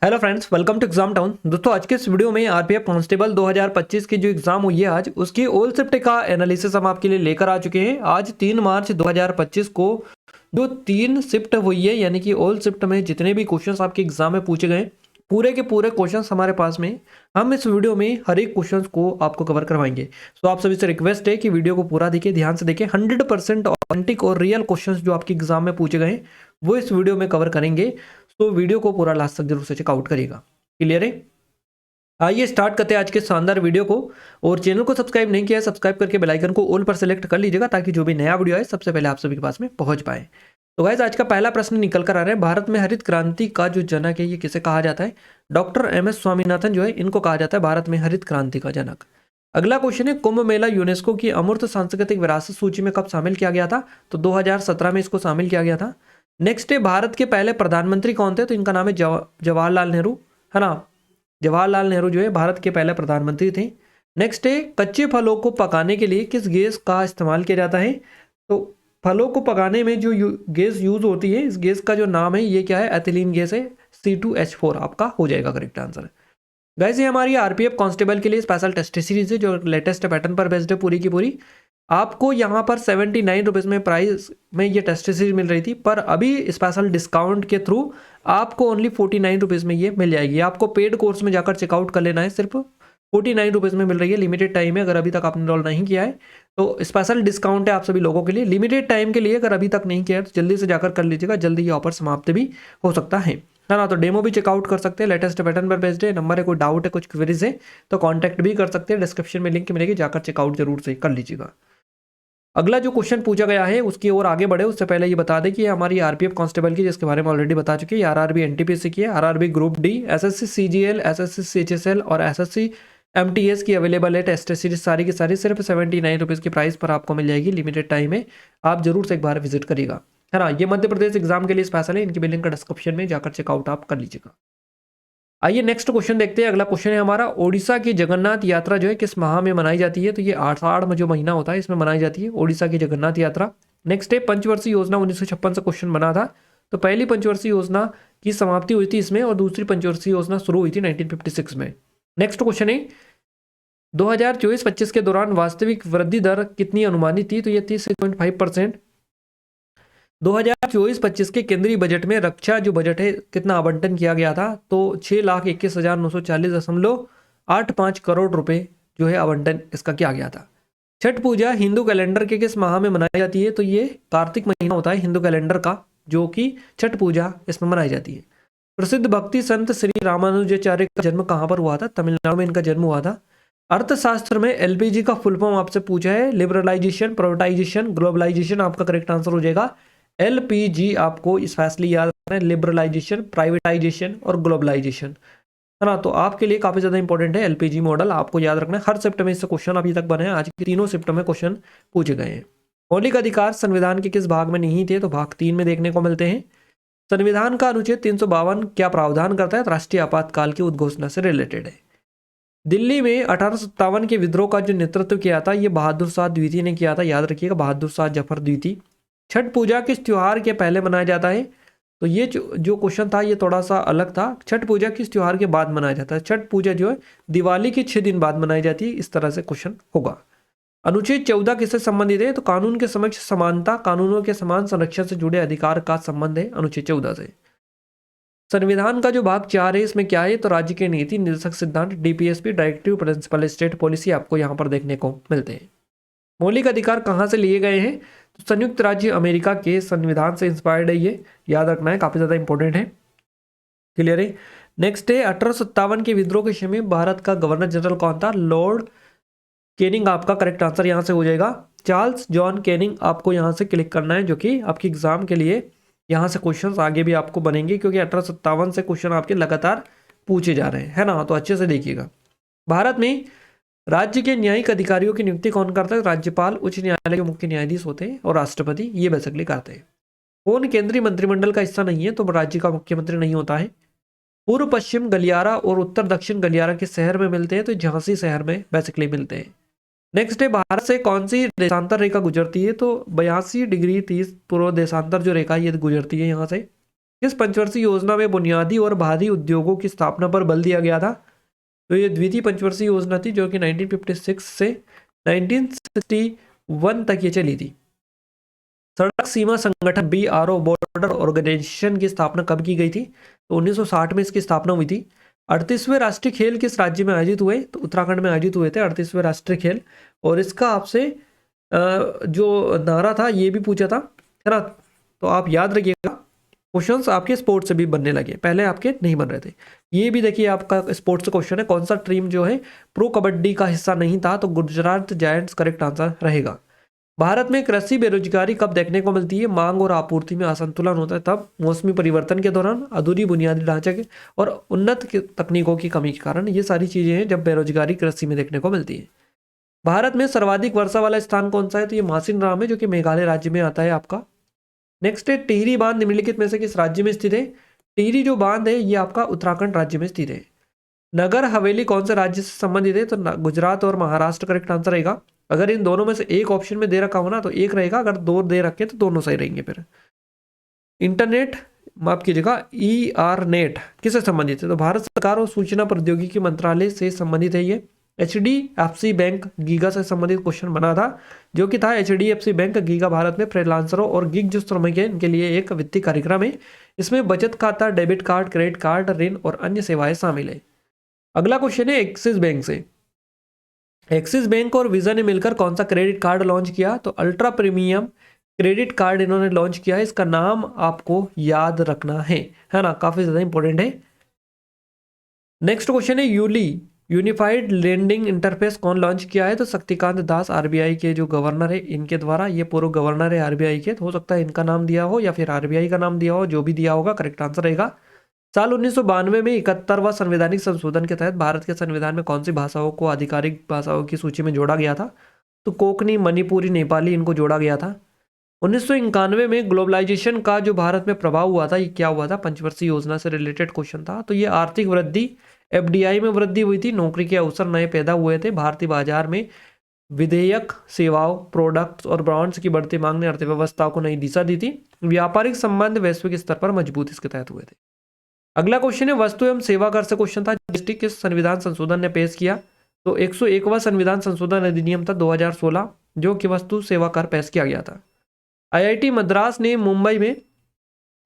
Hello friends, welcome to exam town. दोस्तों, आज के इस वीडियो में आरपीएफ कांस्टेबल 2025 की जो एग्जाम हुई है आज, उसकी ओल्ड शिफ्ट का एनालिसिस हम आपके लिए लेकर आ चुके हैं। आज 3 मार्च 2025 को जो 3 शिफ्ट हुई है, यानी कि ओल्ड शिफ्ट में जितने भी क्वेश्चंस आपके एग्जाम में पूछे गए, पूरे के पूरे क्वेश्चंस हमारे पास में। हम इस वीडियो में हर एक क्वेश्चन को आपको कवर करवाएंगे। तो आप सभी से रिक्वेस्ट है कि वीडियो को पूरा देखिए, ध्यान से देखिए। 100% ऑथेंटिक और रियल क्वेश्चन जो आपके एग्जाम में पूछे गए वो इस वीडियो में कवर करेंगे। तो वीडियो को पूरा लास्ट तक जरूर से चेकआउट करिएगा। क्लियर है? आइए स्टार्ट करते हैं आज के शानदार वीडियो को। और चैनल को सब्सक्राइब नहीं किया है, सब्सक्राइब करके बेल आइकन को ऑल पर सेलेक्ट कर लीजिएगा, ताकि जो भी नया वीडियो आए सबसे पहले आप सभी के पास में पहुंच पाए। तो गाइस, आज का पहला प्रश्न निकल कर आ रहा है, भारत में हरित क्रांति का जो जनक है ये किसे कहा जाता है? Doctor MS. स्वामीनाथन जो है, इनको कहा जाता है भारत में हरित क्रांति का जनक। अगला क्वेश्चन है, कुंभ मेला यूनेस्को की अमूर्त सांस्कृतिक विरासत सूची में कब शामिल किया गया था? तो 2017 में इसको शामिल किया गया था। नेक्स्ट है, भारत के पहले प्रधानमंत्री कौन थे? तो इनका नाम है जवाहरलाल नेहरू, है ना। जवाहरलाल नेहरू जो है भारत के पहले प्रधानमंत्री थे। नेक्स्ट है, कच्चे फलों को पकाने के लिए किस गैस का इस्तेमाल किया जाता है? तो फलों को पकाने में जो गैस यूज होती है, इस गैस का जो नाम है ये क्या है? एथिलीन गैस है। C2H4 आपका हो जाएगा करेक्ट आंसर। गाइस, ये हमारी आरपीएफ कांस्टेबल के लिए स्पेशल टेस्ट सीरीज है, जो लेटेस्ट पैटर्न पर बेस्ड है पूरी की पूरी। आपको यहाँ पर 79 रुपीज़ में प्राइस में ये टेस्ट सीरीज मिल रही थी, पर अभी स्पेशल डिस्काउंट के थ्रू आपको ओनली 49 रुपीज़ में ये मिल जाएगी। आपको पेड कोर्स में जाकर चेकआउट कर लेना है, सिर्फ 49 रुपीज़ में मिल रही है। लिमिटेड टाइम है, अगर अभी तक आपने इनरोल नहीं किया है तो स्पेशल डिस्काउंट है आप सभी लोगों के लिए। लिमिटेड टाइम के लिए अगर अभी तक नहीं किया है तो जल्दी से जाकर कर लीजिएगा, जल्दी ये ऑफर समाप्त भी हो सकता है ना। तो डेमो भी चेकआउट कर सकते हैं, लेटेस्ट पैटर्न पर बेस्ड है। नंबर है, कोई डाउट है, कुछ क्वेरीज है तो कांटेक्ट भी कर सकते हैं, डिस्क्रिप्शन में लिंक मिलेगी, जाकर चेकआउट जरूर से कर लीजिएगा। अगला जो क्वेश्चन पूछा गया है उसकी ओर आगे बढ़े उससे पहले ये बता दें कि हमारी आरपीएफ कांस्टेबल की, जिसके बारे में ऑलरेडी बता चुके हैं, आरआरबी एनटीपीसी की है, RRB group D, SSC CGL, SSC CHSL और एसएससी एमटीएस की अवेलेबल है टेस्ट सीरीज सारी की सारी। सिर्फ 79 रुपीज़ की प्राइस पर आपको मिल जाएगी, लिमिटेड टाइम है। आप जरूर से एक बार विजिट करिएगा, है ना। ये मध्य प्रदेश एग्जाम के लिए स्पेशल है, इनकी बिलिंग का डिस्क्रिप्शन में जाकर चेकआउट आप कर लीजिएगा। आइए नेक्स्ट क्वेश्चन देखते हैं। अगला क्वेश्चन है हमारा, ओडिशा की जगन्नाथ यात्रा जो है किस माह में मनाई जाती है? तो ये आषाढ़ में जो महीना होता है इसमें मनाई जाती है ओडिशा की जगन्नाथ यात्रा। नेक्स्ट है, पंचवर्षीय योजना 1956 से क्वेश्चन बना था। तो पहली पंचवर्षीय योजना की समाप्ति हुई थी इसमें, और दूसरी पंचवर्षीय योजना शुरू हुई थी 1956 में। नेक्स्ट क्वेश्चन है, 2024-25 के दौरान वास्तविक वृद्धि दर कितनी अनुमानित थी? तो ये थी 6.5%। 2024-25 के केंद्रीय बजट में रक्षा जो बजट है कितना आवंटन किया गया था? तो 6,21,940.85 करोड़ रुपए जो है आवंटन इसका किया गया था। छठ पूजा हिंदू कैलेंडर के किस माह में मनाई जाती है? तो ये कार्तिक महीना होता है हिंदू कैलेंडर का, जो कि छठ पूजा इसमें मनाई जाती है। प्रसिद्ध भक्ति संत श्री रामानुजाचार्य का जन्म कहाँ पर हुआ था? तमिलनाडु में इनका जन्म हुआ था। अर्थशास्त्र में एलपीजी का फुल फॉर्म आपसे पूछा है, लिबरलाइजेशन, प्राइवेटाइजेशन, ग्लोबलाइजेशन। आपका करेक्ट आंसर हो जाएगा एलपीजी। आपको स्पेशली याद रखना है, लिबरलाइजेशन, प्राइवेटाइजेशन और ग्लोबलाइजेशन, है ना। तो आपके लिए काफी ज्यादा इंपॉर्टेंट है एलपीजी मॉडल, आपको याद रखना है। हर शिफ्ट में इससे क्वेश्चन अभी तक बने हैं, आज की तीनों शिफ्ट में क्वेश्चन पूछे गए हैं। मौलिक अधिकार संविधान के किस भाग में नहीं थे? तो भाग 3 में देखने को मिलते हैं। संविधान का अनुच्छेद 352 क्या प्रावधान करता है? तो राष्ट्रीय आपातकाल की उद्घोषणा से रिलेटेड है। दिल्ली में 1857 के विद्रोह का जो नेतृत्व किया था ये बहादुर शाह द्वितीय ने किया था, याद रखिएगा, बहादुर शाह जफर द्वितीय। छठ पूजा किस त्योहार के पहले मनाया जाता है? तो ये जो क्वेश्चन था ये थोड़ा सा अलग था। छठ पूजा किस त्योहार के बाद मनाया जाता है? छठ पूजा जो है दिवाली के 6 दिन बाद मनाई जाती है, इस तरह से क्वेश्चन होगा। अनुच्छेद 14 किससे संबंधित है? तो कानून के समक्ष समानता, कानूनों के समान संरक्षण से जुड़े अधिकार का संबंध है अनुच्छेद 14 से। संविधान का जो भाग 4 है इसमें क्या है? तो राज्य के नीति निर्देशक सिद्धांत, DPSP, directive principle state policy आपको यहाँ पर देखने को मिलते हैं। मौलिक अधिकार कहाँ से लिए गए हैं? तो संयुक्त राज्य अमेरिका के संविधान से इंस्पायर्ड है, ये याद रखना है, काफी ज्यादा इंपॉर्टेंट है। क्लियर है? नेक्स्ट है, 1857 के विद्रोह के समय भारत का गवर्नर जनरल कौन था? Lord Canning. आपका करेक्ट आंसर यहाँ से हो जाएगा चार्ल्स जॉन केनिंग। आपको यहाँ से क्लिक करना है, जो कि आपकी एग्जाम के लिए यहाँ से क्वेश्चंस आगे भी आपको बनेंगे, क्योंकि 1857 से क्वेश्चन आपके लगातार पूछे जा रहे हैं, है ना। तो अच्छे से देखिएगा। भारत में राज्य के न्यायिक अधिकारियों की नियुक्ति कौन करता है? राज्यपाल, उच्च न्यायालय के मुख्य न्यायाधीश होते हैं और राष्ट्रपति, ये बेसिकली करते हैं। कौन केंद्रीय मंत्रिमंडल का हिस्सा नहीं है? तो राज्य का मुख्यमंत्री नहीं होता है। पूर्व पश्चिम गलियारा और उत्तर दक्षिण गलियारा किस शहर में मिलते हैं? तो झांसी शहर में बेसिकली मिलते हैं। नेक्स्ट है, भारत से कौन सी देशांतर रेखा गुजरती है? तो 82 डिग्री 30 पूर्व देशांतर जो रेखा ये गुजरती है यहाँ से। किस पंचवर्षीय योजना में बुनियादी और भारी उद्योगों की स्थापना पर बल दिया गया था? तो ये द्वितीय पंचवर्षीय योजना थी जो कि 1956 से 1961 तक ये चली थी। सड़क सीमा संगठन BRO बॉर्डर ऑर्गेनाइजेशन की स्थापना कब की गई थी? तो 1960 में इसकी स्थापना हुई थी। 38वें राष्ट्रीय खेल किस राज्य में आयोजित हुए? तो उत्तराखंड में आयोजित हुए थे 38वें राष्ट्रीय खेल। और इसका आपसे जो नारा था ये भी पूछा था, है ना? तो आप याद रखिएगा, क्वेश्चंस आपके स्पोर्ट्स से भी बनने लगे, पहले आपके नहीं बन रहे थे। ये भी देखिए आपका स्पोर्ट्स से क्वेश्चन है, कौन सा टीम जो है प्रो कबड्डी का हिस्सा नहीं था? तो गुजरात जायंट्स करेक्ट आंसर रहेगा। भारत में कृषि बेरोजगारी कब देखने को मिलती है? मांग और आपूर्ति में असंतुलन होता है तब, मौसमी परिवर्तन के दौरान, अधूरी बुनियादी ढांचे के और उन्नत तकनीकों की कमी के कारण। ये सारी चीजें हैं जब बेरोजगारी कृषि में देखने को मिलती है। भारत में सर्वाधिक वर्षा वाला स्थान कौन सा है? तो ये मासिन राम है जो कि मेघालय राज्य में आता है आपका। नेक्स्ट है टिहरी बांध निम्नलिखित में से किस राज्य में स्थित है? टिहरी जो बांध है ये आपका उत्तराखंड राज्य में स्थित है। नगर हवेली कौन से राज्य से संबंधित है? तो गुजरात और महाराष्ट्र करेक्ट आंसर रहेगा। अगर इन दोनों में से एक ऑप्शन में दे रखा हो ना तो एक रहेगा, अगर दो दे रखे तो दोनों सही रहेंगे। फिर इंटरनेट, माफ कीजिएगा, ERNET किससे संबंधित है? तो भारत सरकार और सूचना प्रौद्योगिकी मंत्रालय से संबंधित है ये। HDFC बैंक गीगा से संबंधित क्वेश्चन बना था, जो कि था HDFC बैंक गीगा भारत में फ्रीलांसरों और गिग जो श्रमिक है इनके लिए एक वित्तीय कार्यक्रम है। इसमें बचत खाता, डेबिट कार्ड, क्रेडिट कार्ड, ऋण और अन्य सेवाएं शामिल है। अगला क्वेश्चन है एक्सिस बैंक से। एक्सिस बैंक और वीजा ने मिलकर कौन सा क्रेडिट कार्ड लॉन्च किया? तो अल्ट्रा प्रीमियम क्रेडिट कार्ड इन्होंने लॉन्च किया है। इसका नाम आपको याद रखना है ना, काफी ज्यादा इंपॉर्टेंट है। नेक्स्ट क्वेश्चन है यूनिफाइड लेंडिंग इंटरफेस कौन लॉन्च किया है? तो शक्तिकांत दास RBI के जो गवर्नर है इनके द्वारा, ये पूर्व गवर्नर है RBI के, तो हो सकता है इनका नाम दिया हो या फिर RBI का नाम दिया हो, जो भी दिया होगा करेक्ट आंसर रहेगा। साल 1992 में 71वां संवैधानिक संशोधन के तहत भारत के संविधान में कौन सी भाषाओं को आधिकारिक भाषाओं की सूची में जोड़ा गया था? तो कोंकणी, मणिपुरी, नेपाली इनको जोड़ा गया था। 1991 में ग्लोबलाइजेशन का जो भारत में प्रभाव हुआ था, ये क्या हुआ था? पंचवर्षीय योजना से रिलेटेड क्वेश्चन था। तो ये आर्थिक वृद्धि, FDI में वृद्धि हुई थी, नौकरी के अवसर नए पैदा हुए थे, भारतीय बाजार में विधेयक, सेवाओं, प्रोडक्ट्स और ब्रांड्स की बढ़ती मांग ने अर्थव्यवस्था को नई दिशा दी थी, व्यापारिक संबंध वैश्विक स्तर पर मजबूत इसके तहत हुए थे। अगला क्वेश्चन है वस्तु एवं सेवा कर से क्वेश्चन था, GST किस संविधान संशोधन ने पेश किया? तो 101वां संविधान संशोधन अधिनियम था 2016, जो कि वस्तु सेवा कर पेश किया गया था। IIT मद्रास ने मुंबई में,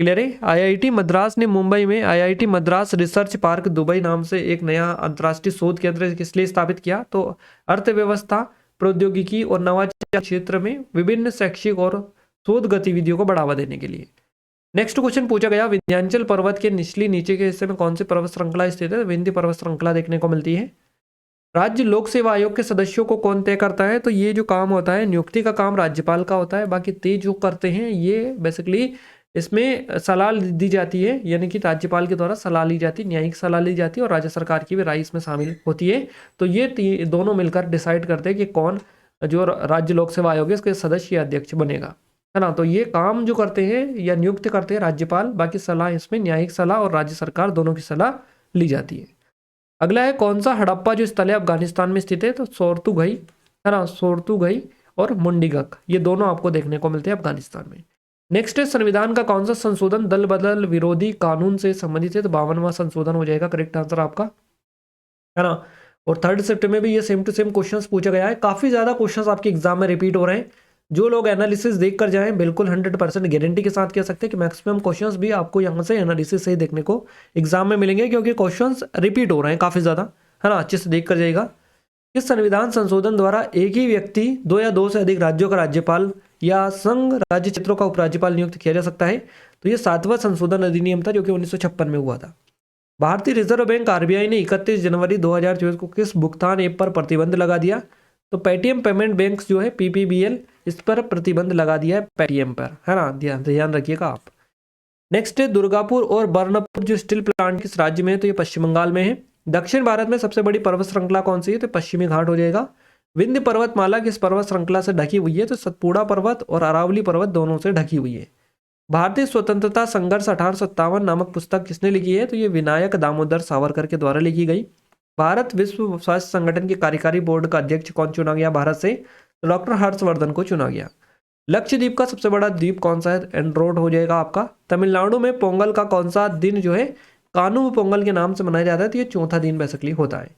क्लियर है, IIT मद्रास ने मुंबई में IIT Madras research park Dubai नाम से एक नया अंतर्राष्ट्रीय शोध केंद्र किस लिए स्थापित किया? तो अर्थव्यवस्था, प्रौद्योगिकी और नवाचार क्षेत्र में विभिन्न शैक्षिक और शोध गतिविधियों को बढ़ावा देने के लिए। नेक्स्ट क्वेश्चन पूछा गया, विंध्याचल पर्वत के निचली नीचे के हिस्से में कौन सी पर्वत श्रृंखला स्थित है? विंध्य पर्वत श्रृंखला देखने को मिलती है। राज्य लोक सेवा आयोग के सदस्यों को कौन तय करता है? तो ये जो काम होता है, नियुक्ति का काम राज्यपाल का होता है, बाकी तय जो करते हैं ये बेसिकली इसमें सलाह दी जाती है, यानी कि राज्यपाल के द्वारा सलाह ली जाती है, न्यायिक सलाह ली जाती है और राज्य सरकार की भी राय इसमें शामिल होती है। तो ये दोनों मिलकर डिसाइड करते हैं कि कौन जो राज्य लोक सेवा आयोग है इसके सदस्य या अध्यक्ष बनेगा, है ना। तो ये काम जो करते हैं या नियुक्त करते हैं राज्यपाल, बाकी सलाह इसमें न्यायिक सलाह और राज्य सरकार दोनों की सलाह ली जाती है। अगला है कौन सा हड़प्पा जो स्थल है अफगानिस्तान में स्थित है? तो सोरतुगई, है ना, सोरतुगई और मुंडीगक, ये दोनों आपको देखने को मिलते हैं अफगानिस्तान में। नेक्स्ट है संविधान का कौन सा संशोधन दल बदल विरोधी कानून से संबंधित है? तो 52वां संशोधन हो जाएगा करेक्ट आंसर आपका, है ना। और थर्ड शिफ्ट में भी ये सेम टू सेम क्वेश्चंस पूछा गया है। काफी ज्यादा क्वेश्चंस आपके एग्जाम में रिपीट हो रहे हैं। जो लोग एनालिसिस देख कर जाएं बिल्कुल 100% गारंटी के साथ कह सकते हैं कि मैक्सिमम क्वेश्चंस भी आपको यहाँ से एनालिसिस से ही देखने को एग्जाम में मिलेंगे, क्योंकि क्वेश्चंस रिपीट हो रहे हैं काफी ज्यादा, है ना। अच्छे से देख कर जाएगा। इस संविधान संशोधन द्वारा एक ही व्यक्ति 2 या 2 से अधिक राज्यों का राज्यपाल या संघ राज्य क्षेत्रों का उपराज्यपाल नियुक्त किया जा सकता है। तो ये 7वां संशोधन अधिनियम था जो कि 1956 में हुआ था। भारतीय रिजर्व बैंक RBI ने 31 जनवरी 2024 को किस भुगतान ऐप पर प्रतिबंध लगा दिया? तो पेटीएम पेमेंट बैंक जो है PPBL, इस पर प्रतिबंध लगा दिया है पेटीएम पर, है ना, ध्यान रखिएगा आप। नेक्स्ट है दुर्गापुर और बर्नपुर जो स्टील प्लांट किस राज्य में है? तो ये पश्चिम बंगाल में है। दक्षिण भारत में सबसे बड़ी पर्वत श्रृंखला कौन सी है? तो पश्चिमी घाट हो जाएगा। विंध्य पर्वतमाला किस पर्वत श्रृंखला से ढकी हुई है? तो सतपुड़ा पर्वत और अरावली पर्वत दोनों से ढकी हुई है। भारतीय स्वतंत्रता संघर्ष 1857 नामक पुस्तक किसने लिखी है? तो ये विनायक दामोदर सावरकर के द्वारा लिखी गई। भारत विश्व स्वास्थ्य संगठन के कार्यकारी बोर्ड का अध्यक्ष कौन चुना गया भारत से? तो डॉक्टर हर्षवर्धन को चुना गया। लक्षद्वीप का सबसे बड़ा द्वीप कौन सा है? एंड्रोड हो जाएगा आपका। तमिलनाडु में पोंगल का कौन सा दिन जो है कानू पोंगल के नाम से मनाया जाता है, तो ये चौथा दिन बेसिकली होता है।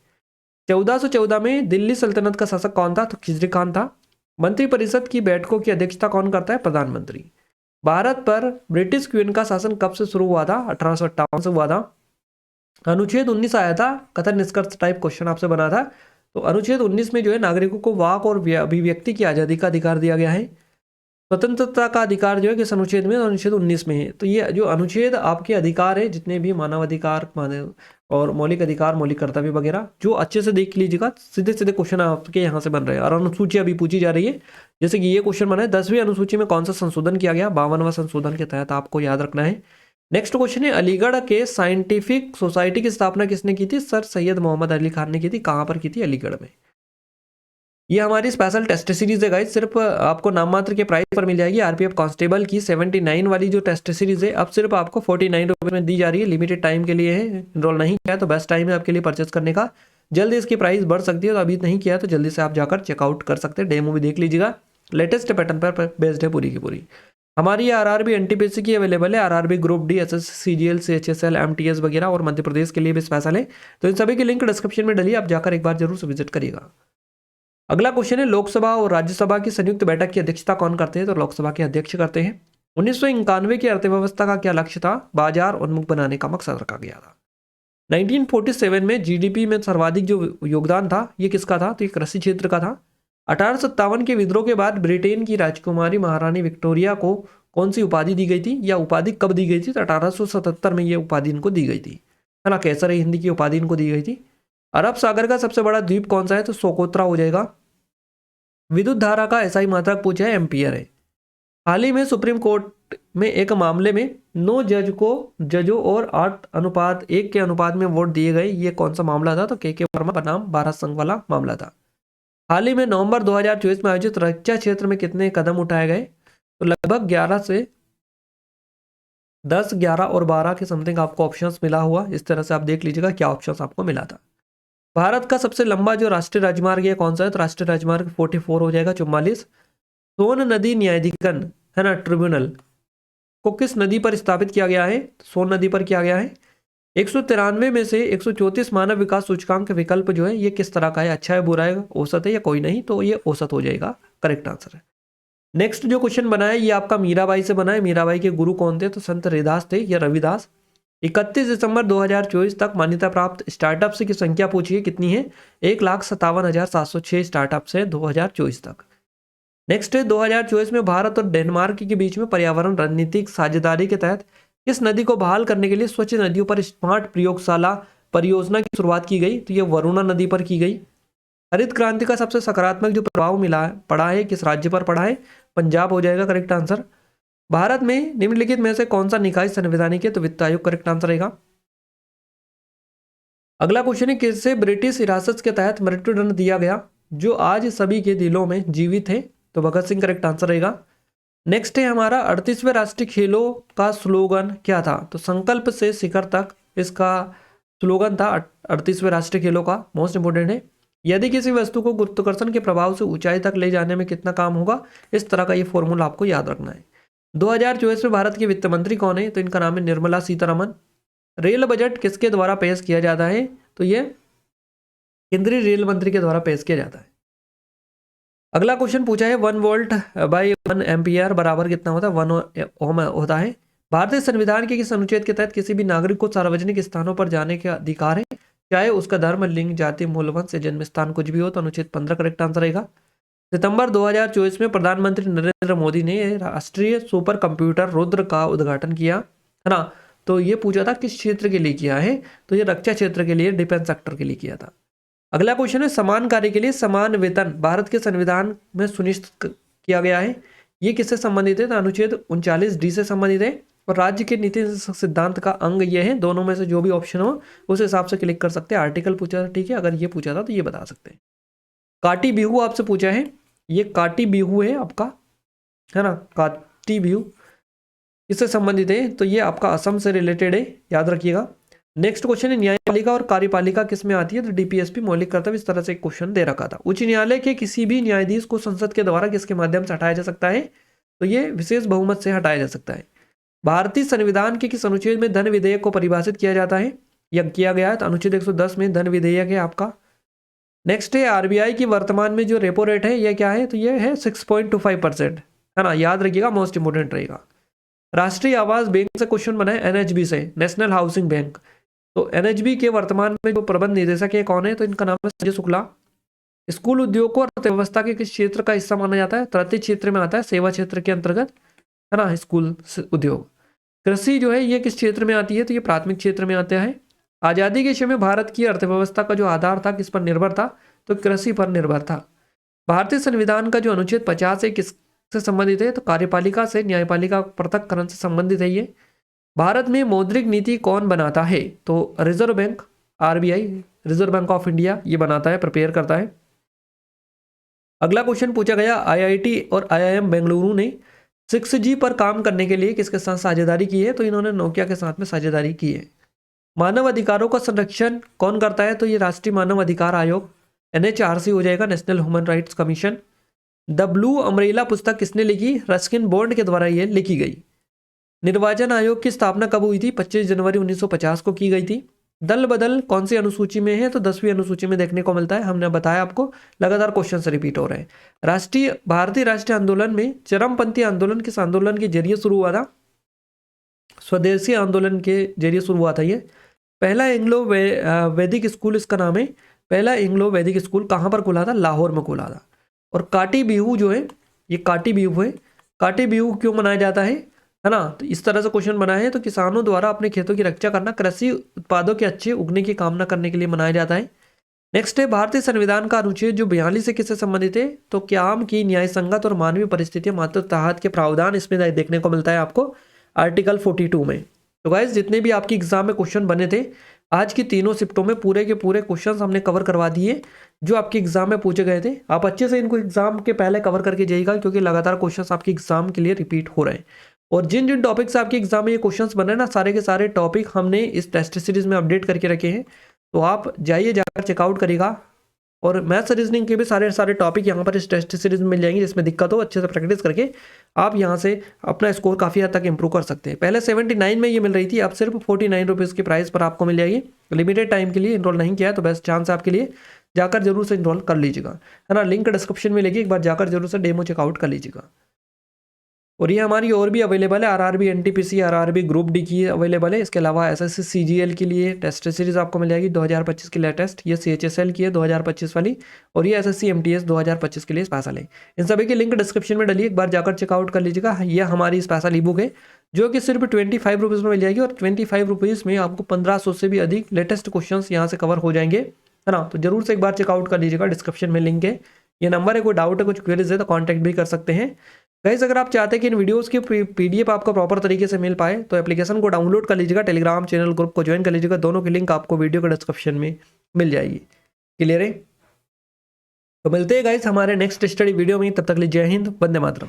1414 में दिल्ली सल्तनत का शासक कौन था? तो खिजरी खान था। मंत्रिपरिषद की बैठकों की अध्यक्षता कौन करता है? प्रधानमंत्री। भारत पर ब्रिटिश क्वीन का शासन कब से शुरू हुआ था? 1858 से हुआ था। अनुच्छेद 19 आया था, कथन निष्कर्ष टाइप क्वेश्चन आपसे बना था। तो अनुच्छेद 19 में जो है नागरिकों को वाक और अभिव्यक्ति की आजादी का अधिकार दिया गया है। स्वतंत्रता का अधिकार जो है किस अनुच्छेद में? अनुच्छेद 19 में है। तो ये जो अनुच्छेद आपके अधिकार है, जितने भी मानव अधिकार और मौलिक अधिकार, मौलिक कर्तव्य वगैरह, जो अच्छे से देख लीजिएगा, सीधे सीधे क्वेश्चन आपके यहाँ से बन रहे हैं। और अनुसूची अभी पूछी जा रही है, जैसे कि ये क्वेश्चन बना है 10वीं अनुसूची में कौन सा संशोधन किया गया? 52वां संशोधन के तहत आपको याद रखना है। नेक्स्ट क्वेश्चन है, अलीगढ़ के साइंटिफिक सोसाइटी की स्थापना किसने की थी? सर सैयद मोहम्मद अली खान ने की थी। कहाँ पर की थी? अलीगढ़ में। ये हमारी स्पेशल टेस्ट सीरीज है गाइस, सिर्फ आपको नाम मात्र के प्राइस पर मिल जाएगी। आरपीएफ कांस्टेबल की 79 वाली जो टेस्ट सीरीज है, अब सिर्फ आपको 49 रुपये में दी जा रही है। लिमिटेड टाइम के लिए है, इनरोल नहीं किया तो बेस्ट टाइम है आपके लिए परचेस करने का। जल्दी इसकी प्राइस बढ़ सकती है, तो अभी नहीं किया तो जल्दी से आप जाकर चेकआउट कर सकते हैं। डेमो भी देख लीजिएगा, लेटेस्ट पैटर्न पर बेस्ड है पूरी की पूरी। हमारी आरआरबी एनटीपीसी की अवेलेबल है, RRB group D, SS, CGL, CHSL, MTS वगैरह, और मध्य प्रदेश के लिए भी स्पेशल है। तो इन सभी की लिंक डिस्क्रिप्शन में डली, आप जाकर एक बार जरूर से विजिट करिएगा। अगला क्वेश्चन है, लोकसभा और राज्यसभा की संयुक्त बैठक की अध्यक्षता कौन करते हैं? तो लोकसभा के अध्यक्ष करते हैं। 1991 की अर्थव्यवस्था का क्या लक्ष्य था? बाजार उन्मुख बनाने का मकसद रखा गया था। 1947 में जीडीपी में सर्वाधिक जो योगदान था, ये किसका था? तो ये कृषि क्षेत्र का था। 1857 के विद्रोह के बाद ब्रिटेन की राजकुमारी महारानी विक्टोरिया को कौन सी उपाधि दी गई थी, या उपाधि कब दी गई थी? तो 1877 में ये उपाधि इनको दी गई थी, है ना। केसर हिंदी की उपाधि इनको दी गई थी। अरब सागर का सबसे बड़ा द्वीप कौन सा है? तो सोकोत्रा हो जाएगा। विद्युत धारा का एसआई मात्रक पूछा है, एम्पियर है। हाल ही में सुप्रीम कोर्ट में एक मामले में 9 जजों और 8:1 के अनुपात में वोट दिए गए। ये कौन सा मामला था? तो के वर्मा बनाम भारत संघ वाला मामला था। हाल ही में नवंबर 2024 में आयोजित रक्षा क्षेत्र में कितने कदम उठाए गए? तो लगभग 11 से 10, 11 और 12 के समथिंग आपको ऑप्शंस मिला हुआ। इस तरह से आप देख लीजिएगा क्या ऑप्शंस आपको मिला था। भारत का सबसे लंबा जो राष्ट्रीय राजमार्ग है कौन सा है? तो राष्ट्रीय राजमार्ग 44 हो जाएगा, 44। सोन नदी न्यायाधिकरण, है ना, ट्रिब्यूनल, को किस नदी पर स्थापित किया गया है? सोन नदी पर किया गया है। 193 में से 134 मानव विकास सूचकांक विकल्प जो है, ये किस तरह का है? अच्छा है, बुरा है, औसत है या कोई नहीं? तो ये औसत हो जाएगा, करेक्ट आंसर है। नेक्स्ट जो क्वेश्चन बना है, ये आपका मीराबाई से बना है। मीराबाई के गुरु कौन थे? तो संत रविदास थे या रविदास। 31 दिसंबर 2024 तक मान्यता प्राप्त स्टार्टअप्स की संख्या पूछिए कितनी है? 1,57,706 स्टार्टअप्स है 2024 तक। नेक्स्ट है, 2024 में भारत और डेनमार्क के बीच में पर्यावरण रणनीतिक साझेदारी के तहत किस नदी को बहाल करने के लिए स्वच्छ नदियों पर स्मार्ट प्रयोगशाला परियोजना की शुरुआत की गई? तो ये वरुणा नदी पर की गई। हरित क्रांति का सबसे सकारात्मक जो प्रभाव मिला है, पड़ा है, किस राज्य पर पड़ा है? पंजाब हो जाएगा, करेक्ट आंसर। भारत में निम्नलिखित में से कौन सा निकाय संवैधानिक है? तो वित्त आयोग करेक्ट आंसर रहेगा। अगला क्वेश्चन है, किसे ब्रिटिश हिरासत के तहत मृत्युदंड दिया गया जो आज सभी के दिलों में जीवित है? तो भगत सिंह करेक्ट आंसर रहेगा। नेक्स्ट है हमारा 38वें राष्ट्रीय खेलों का स्लोगन क्या था? तो संकल्प से शिखर तक इसका स्लोगन था 38वें राष्ट्रीय खेलों का। मोस्ट इंपोर्टेंट है, यदि किसी वस्तु को गुरुत्वाकर्षण के प्रभाव से ऊंचाई तक ले जाने में कितना काम होगा? इस तरह का ये फॉर्मूला आपको याद रखना है। 2024 में भारत के वित्त मंत्री कौन है? तो इनका नाम है निर्मला सीतारमन। रेल बजट किसके द्वारा पेश किया जाता है? तो ये केंद्रीय रेल मंत्री के द्वारा पेश किया जाता है। अगला क्वेश्चन पूछा है, 1 वोल्ट बाई 1 एम्पियर बराबर कितना होता है? 1 ओम होता है। भारतीय संविधान के किस अनुच्छेद के तहत किसी भी नागरिक को सार्वजनिक स्थानों पर जाने का अधिकार है, चाहे उसका धर्म, लिंग, जाति, मूल वंश, जन्म स्थान कुछ भी हो? तो अनुच्छेद 15 करेक्ट आंसर रहेगा। सितंबर 2024 में प्रधानमंत्री नरेंद्र मोदी ने राष्ट्रीय सुपर कंप्यूटर रुद्र का उद्घाटन किया, है ना। तो ये पूछा था किस क्षेत्र के लिए किया है? तो ये रक्षा क्षेत्र के लिए, डिफेंस सेक्टर के लिए किया था। अगला क्वेश्चन है, समान कार्य के लिए समान वेतन भारत के संविधान में सुनिश्चित किया गया है, ये किससे संबंधित है? तो अनुच्छेद 39D से संबंधित है। और राज्य के नीति सिद्धांत का अंग ये है। दोनों में से जो भी ऑप्शन हो उस हिसाब से क्लिक कर सकते हैं। आर्टिकल पूछा था, ठीक है, अगर ये पूछा था तो ये बता सकते हैं। काटी बिहू आपसे पूछा है, ये काटी बिहू है आपका, है ना, काटी बिहू इससे संबंधित है, तो ये आपका असम से रिलेटेड है, याद रखिएगा। नेक्स्ट क्वेश्चन है, न्यायपालिका और कार्यपालिका किस में आती है? तो डीपीएसपी, मौलिक कर्तव्य, इस तरह से एक क्वेश्चन दे रखा था। उच्च न्यायालय के किसी भी न्यायाधीश को संसद के द्वारा किसके माध्यम से हटाया जा सकता है? तो ये विशेष बहुमत से हटाया जा सकता है। भारतीय संविधान के किस अनुच्छेद में धन विधेयक को परिभाषित किया जाता है या किया गया है? तो अनुच्छेद 110 में धन विधेयक है आपका। नेक्स्ट है आरबीआई की वर्तमान में जो रेपो रेट है यह क्या है? तो यह है 6.25%, है ना, याद रखिएगा, मोस्ट इंपोर्टेंट रहेगा। राष्ट्रीय आवास बैंक से क्वेश्चन बना है, एनएचबी से, नेशनल हाउसिंग बैंक। तो एनएचबी के वर्तमान में जो प्रबंध निदेशक है कौन है? तो इनका नाम है संजय शुक्ला। स्कूल उद्योग को अर्थव्यवस्था के किस क्षेत्र का हिस्सा माना जाता है? तृतीय क्षेत्र में आता है, सेवा क्षेत्र के अंतर्गत, है ना, स्कूल उद्योग। कृषि जो है ये किस क्षेत्र में आती है? तो ये प्राथमिक क्षेत्र में आता है। आजादी के समय भारत की अर्थव्यवस्था का जो आधार था किस पर निर्भर था? तो कृषि पर निर्भर था। भारतीय संविधान का जो अनुच्छेद 50 है किससे संबंधित है? तो कार्यपालिका से, न्यायपालिका पृथक्करण से संबंधित है ये। भारत में मौद्रिक नीति कौन बनाता है? तो reserve bank, RBI, reserve bank of India, ये बनाता है, प्रिपेयर करता है। अगला क्वेश्चन पूछा गया, आईआईटी और आईआईएम बेंगलुरु ने 6G पर काम करने के लिए किसके साथ साझेदारी की है? तो इन्होंने नोकिया के साथ में साझेदारी की है। मानव अधिकारों का संरक्षण कौन करता है? तो ये राष्ट्रीय मानव अधिकार आयोग, NHRC हो जाएगा, national human rights commission. The blue umbrella पुस्तक किसने लिखी? रस्किन बॉन्ड के द्वारा ये लिखी गई। निर्वाचन आयोग की स्थापना कब हुई थी? 25 जनवरी 1950 को की गई थी। दल बदल कौन सी अनुसूची में है? तो 10वीं अनुसूची में देखने को मिलता है, हमने बताया आपको, लगातार क्वेश्चन से रिपीट हो रहे हैं। भारतीय राष्ट्रीय आंदोलन में चरमपंथी आंदोलन किस आंदोलन के जरिए शुरू हुआ था? स्वदेशी आंदोलन के जरिए शुरू हुआ था ये। पहला एंग्लो वैदिक स्कूल इसका नाम है। पहला एंग्लो वैदिक स्कूल कहाँ पर खुला था? लाहौर में खुला था। और काटी बिहू जो है, ये काटी बिहू है। काटी बिहू क्यों मनाया जाता है ना? तो इस तरह से क्वेश्चन बना है। तो किसानों द्वारा अपने खेतों की रक्षा करना, कृषि उत्पादों के अच्छे उगने की कामना करने के लिए मनाया जाता है। नेक्स्ट है, भारतीय संविधान का अनुच्छेद जो 42 से किससे संबंधित है? तो क्याम की न्याय संगत और मानवीय परिस्थितियां मातृत्व के प्रावधान इसमें देखने को मिलता है आपको, आर्टिकल 42 में। तो गाइस जितने भी आपकी एग्जाम में क्वेश्चन बने थे आज की तीनों शिफ्टों में पूरे के पूरे क्वेश्चंस हमने कवर करवा दिए जो आपके एग्जाम में पूछे गए थे। आप अच्छे से इनको एग्जाम के पहले कवर करके जाइएगा क्योंकि लगातार क्वेश्चंस आपके एग्जाम के लिए रिपीट हो रहे हैं। और जिन जिन टॉपिक से आपके एग्जाम में ये क्वेश्चंस बने ना, सारे के सारे टॉपिक हमने इस टेस्ट सीरीज में अपडेट करके रखे हैं। तो आप जाइए, जाकर चेकआउट करिएगा। और मैथ्स रीजनिंग के भी सारे टॉपिक यहाँ पर इस टेस्ट सीरीज में मिल जाएंगे। जिसमें दिक्कत हो अच्छे से प्रैक्टिस करके आप यहाँ से अपना स्कोर काफ़ी हद तक इंप्रूव कर सकते हैं। पहले 79 में ये मिल रही थी, अब सिर्फ 49 रुपीज़ के प्राइस पर आपको मिल जाएगी। लिमिटेड टाइम के लिए इनरोल नहीं किया है तो बेस्ट चांस है आपके लिए, जाकर जरूर से इनरोल कर लीजिएगा, है ना। लिंक डिस्क्रिप्शन में लेगी, एक बार जाकर जरूर से डेमो चेकआउट कर लीजिएगा। और ये हमारी और भी अवेलेबल है, RRB NTPC RRB group D की अवेलेबल है। इसके अलावा एसएससी सीजीएल के लिए टेस्ट सीरीज आपको मिल जाएगी 2025 की लेटेस्ट, ये सीएचएसएल की है 2025 वाली, और ये एसएससी एमटीएस 2025 के लिए स्पेशल है। इन सभी के लिंक डिस्क्रिप्शन में डलिए, एक बार जाकर चेकआउट कर लीजिएगा। ये हमारी स्पेशल ई बुक है जो कि सिर्फ 25 रुपीज़ में मिल जाएगी, और 25 रुपीज़ में आपको 1500 से भी अधिक लेटेस्ट क्वेश्चन यहाँ से कवर हो जाएंगे, है ना। तो जरूर से एक बार चेकआउट कर लीजिएगा, डिस्क्रिप्शन में लिंक है, ये नंबर है। कोई डाउट है, कुछ क्वेरीज है तो कॉन्टैक्ट भी कर सकते हैं। गाइस अगर आप चाहते हैं कि इन वीडियोस की पीडीएफ आपको प्रॉपर तरीके से मिल पाए तो एप्लीकेशन को डाउनलोड कर लीजिएगा, टेलीग्राम चैनल ग्रुप को ज्वाइन कर लीजिएगा। दोनों की लिंक आपको वीडियो के डिस्क्रिप्शन में मिल जाएगी। क्लियर है? तो मिलते हैं गाइस हमारे नेक्स्ट स्टडी वीडियो में, तब तक के लिए जय हिंद, वंदे मातरम।